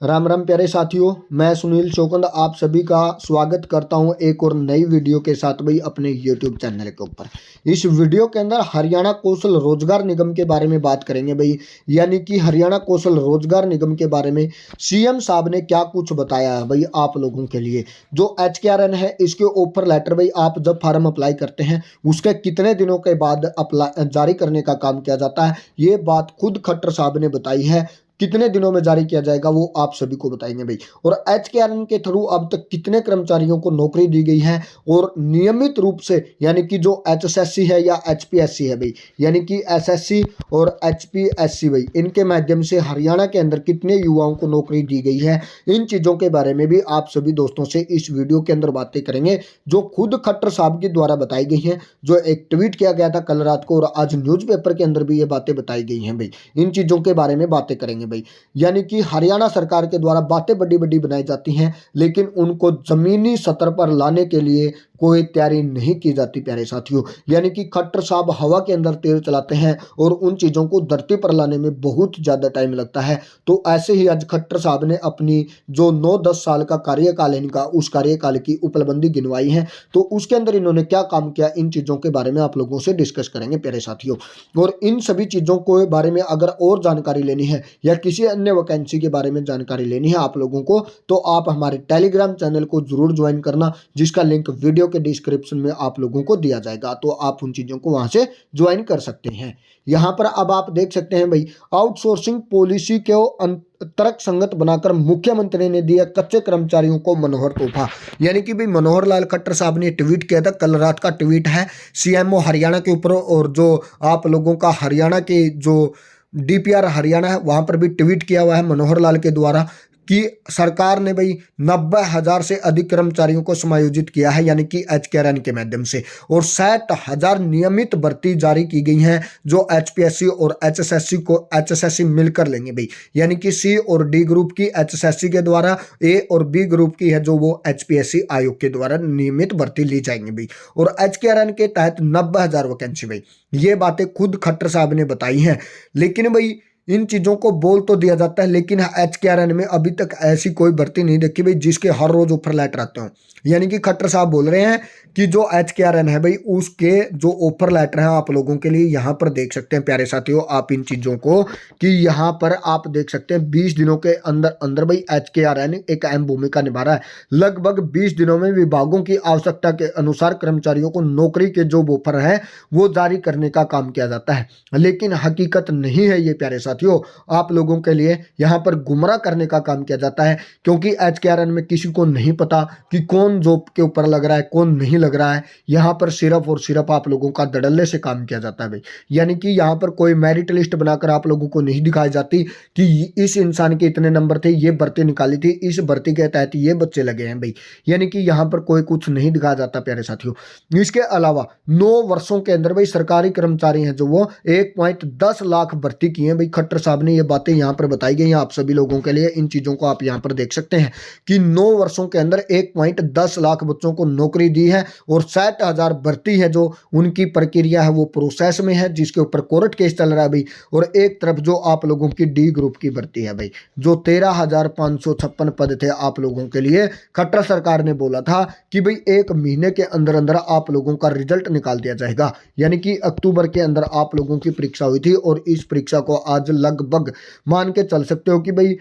राम राम प्यारे साथियों, मैं सुनील चौकंद आप सभी का स्वागत करता हूं एक और नई वीडियो के साथ भाई अपने YouTube चैनल के ऊपर। इस वीडियो के अंदर हरियाणा कौशल रोजगार निगम के बारे में बात करेंगे भाई। यानी कि हरियाणा कौशल रोजगार निगम के बारे में सीएम साहब ने क्या कुछ बताया है भाई आप लोगों के लिए। जो HKRN है इसके ऑफर लेटर भाई आप जब फार्म अप्लाई करते हैं उसके कितने दिनों के बाद अप्लाई जारी करने का काम किया जाता है, ये बात खुद खट्टर साहब ने बताई है। कितने दिनों में जारी किया जाएगा वो आप सभी को बताएंगे भाई। और HKRN के थ्रू अब तक कितने कर्मचारियों को नौकरी दी गई है और नियमित रूप से यानी कि जो HSSC है या HPSC है भाई, यानी कि SSC और HPSC भाई, इनके माध्यम से हरियाणा के अंदर कितने युवाओं को नौकरी दी गई है, इन चीज़ों के बारे में भी आप सभी दोस्तों से इस वीडियो के अंदर बातें करेंगे जो खुद खट्टर साहब के द्वारा बताई गई हैं। जो एक ट्वीट किया गया था कल रात को और आज न्यूज़पेपर के अंदर भी ये बातें बताई गई हैं भाई। इन चीज़ों के बारे में बातें करेंगे भाई। यानी कि हरियाणा सरकार के द्वारा बातें बड़ी बड़ी बनाई जाती हैं लेकिन उनको जमीनी स्तर पर लाने के लिए कोई तैयारी नहीं की जाती प्यारे साथियों। यानी कि खट्टर साहब हवा के अंदर तेल चलाते हैं और उन चीज़ों को धरती पर लाने में बहुत ज़्यादा टाइम लगता है। तो ऐसे ही आज खट्टर साहब ने अपनी जो 9-10 साल का कार्यकाल इनका, उस कार्यकाल की उपलब्धि गिनवाई है। तो उसके अंदर इन्होंने क्या काम किया, इन चीज़ों के बारे में आप लोगों से डिस्कस करेंगे प्यारे साथियों। और इन सभी चीज़ों के बारे में अगर और जानकारी लेनी है या किसी अन्य वैकेंसी के बारे में जानकारी लेनी है आप लोगों को, तो आप हमारे टेलीग्राम चैनल को जरूर ज्वाइन करना, जिसका लिंक वीडियो के डिस्क्रिप्शन में आप लोगों को दिया जाएगा। तो आप उन चीज़ों को वहां से ज्वाइन कर सकते हैं। यहाँ पर अब आप देख सकते हैं भाई, आउटसोर्सिंग पॉलिसी को तर्क संगत बनाकर मुख्यमंत्री ने दिया कच्चे कर्मचारियों को मनोहर तोहफा। यानी कि भाई मनोहर लाल खट्टर साहब ने ट्वीट किया था, कल रात का ट्वीट है सीएमओ हरियाणा के ऊपर। और जो आप लोगों का हरियाणा के जो DPR हरियाणा है वहां पर भी ट्वीट किया हुआ है मनोहर लाल के द्वारा कि सरकार ने भाई 90,000 से अधिक कर्मचारियों को समायोजित किया है यानी कि HKRN के माध्यम से, और 60,000 नियमित भर्ती जारी की गई हैं जो HPSC और HSSC मिलकर लेंगे भाई। यानी कि C और D ग्रुप की HSSC के द्वारा, A और B ग्रुप की है जो वो HPSC आयोग के द्वारा नियमित भर्ती ली जाएंगी भाई। और HKRN के तहत 90,000 वैकेंसी भाई, ये बातें खुद खट्टर साहब ने बताई हैं। लेकिन भाई इन चीज़ों को बोल तो दिया जाता है लेकिन HKRN में अभी तक ऐसी कोई भर्ती नहीं देखी भाई जिसके हर रोज ऑफर लेटर आते हो। यानी कि खट्टर साहब बोल रहे हैं कि जो HKRN है भाई उसके जो ऑफर लेटर हैं आप लोगों के लिए यहाँ पर देख सकते हैं प्यारे साथियों आप इन चीज़ों को, कि यहाँ पर आप देख सकते हैं 20 दिनों के अंदर अंदर भाई HKRN एक अहम भूमिका निभा रहा है। लगभग 20 दिनों में विभागों की आवश्यकता के अनुसार कर्मचारियों को नौकरी के जो ऑफर है वो जारी करने का काम किया जाता है। लेकिन हकीकत नहीं है ये प्यारे साथियों, आप लोगों के लिए यहाँ पर गुमराह करने का काम किया जाता है। क्योंकि HKRN में किसी को नहीं पता कि कौन जॉब के ऊपर लग रहा है कौन नहीं लग रहा है। यहाँ पर सिर्फ और सिर्फ आप लोगों का धड़ल्ले से काम किया जाता है भाई। यानी कि यहाँ पर कोई मेरिट लिस्ट बनाकर आप लोगों को नहीं दिखाई जाती कि इस इंसान के इतने नंबर थे, ये भर्ती निकाली थी, इस भर्ती के तहत ये बच्चे लगे हैं भाई। यानी कि यहाँ पर कोई कुछ नहीं दिखाया जाता प्यारे साथियों। इसके अलावा 9 वर्षों के अंदर भाई सरकारी कर्मचारी हैं जो वो 1.10 लाख भर्ती की है भाई। खट्टर साहब ने ये बातें यहाँ पर बताई गई हैं आप सभी लोगों के लिए। इन चीज़ों को आप यहाँ पर देख सकते हैं कि 9 वर्षों के अंदर 1.10 लाख बच्चों को नौकरी दी है और 60,000 भर्ती है जो उनकी प्रक्रिया है वो प्रोसेस में है, जिसके ऊपर कोर्ट केस चल रहा है भाई। और एक तरफ जो आप लोगों की D ग्रुप की भर्ती है भाई, जो 13,556 पद थे आप लोगों के लिए। खट्टर सरकार ने बोला था कि भाई 1 महीने के अंदर अंदर आप लोगों का रिजल्ट निकाल दिया जाएगा। यानी कि अक्टूबर के अंदर आप लोगों की परीक्षा हुई थी और इस परीक्षा को आज लगभग मान के चल सकते हो कि भाई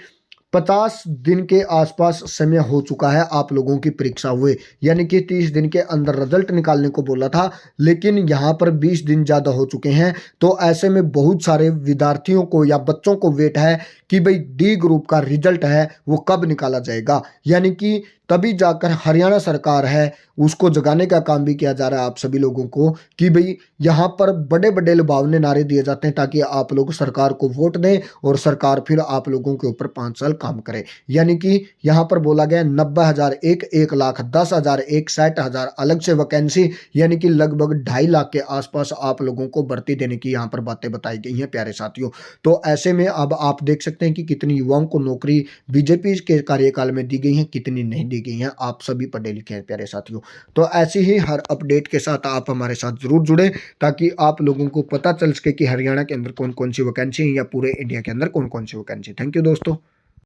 50 दिन के आसपास समय हो चुका है आप लोगों की परीक्षा हुए। यानी कि 30 दिन के अंदर रिजल्ट निकालने को बोला था लेकिन यहाँ पर 20 दिन ज़्यादा हो चुके हैं। तो ऐसे में बहुत सारे विद्यार्थियों को या बच्चों को वेट है कि भाई D ग्रुप का रिजल्ट है वो कब निकाला जाएगा। यानी कि तभी जाकर हरियाणा सरकार है उसको जगाने का काम भी किया जा रहा है आप सभी लोगों को कि भाई यहाँ पर बड़े बड़े लुभावने नारे दिए जाते हैं ताकि आप लोग सरकार को वोट दें और सरकार फिर आप लोगों के ऊपर 5 साल काम करे। यानी कि यहाँ पर बोला गया 90,000 1 लाख 10,000 60,000 अलग से वैकेंसी, यानी कि लगभग 2.5 लाख के आसपास आप लोगों को भर्ती देने की यहाँ पर बातें बताई गई हैं प्यारे साथियों। तो ऐसे में अब आप देख सकते हैं कि कितनी युवाओं को नौकरी बीजेपी के कार्यकाल में दी गई है, कितनी नहीं दी गई हैं। आप सभी पढ़े लिखे हैं प्यारे साथियों। तो ऐसी ही हर अपडेट के साथ आप हमारे साथ जरूर जुड़े ताकि आप लोगों को पता चल सके कि हरियाणा के अंदर कौन कौन सी वैकेंसी है या पूरे इंडिया के अंदर कौन कौन सी वैकेंसी। थैंक यू दोस्तों।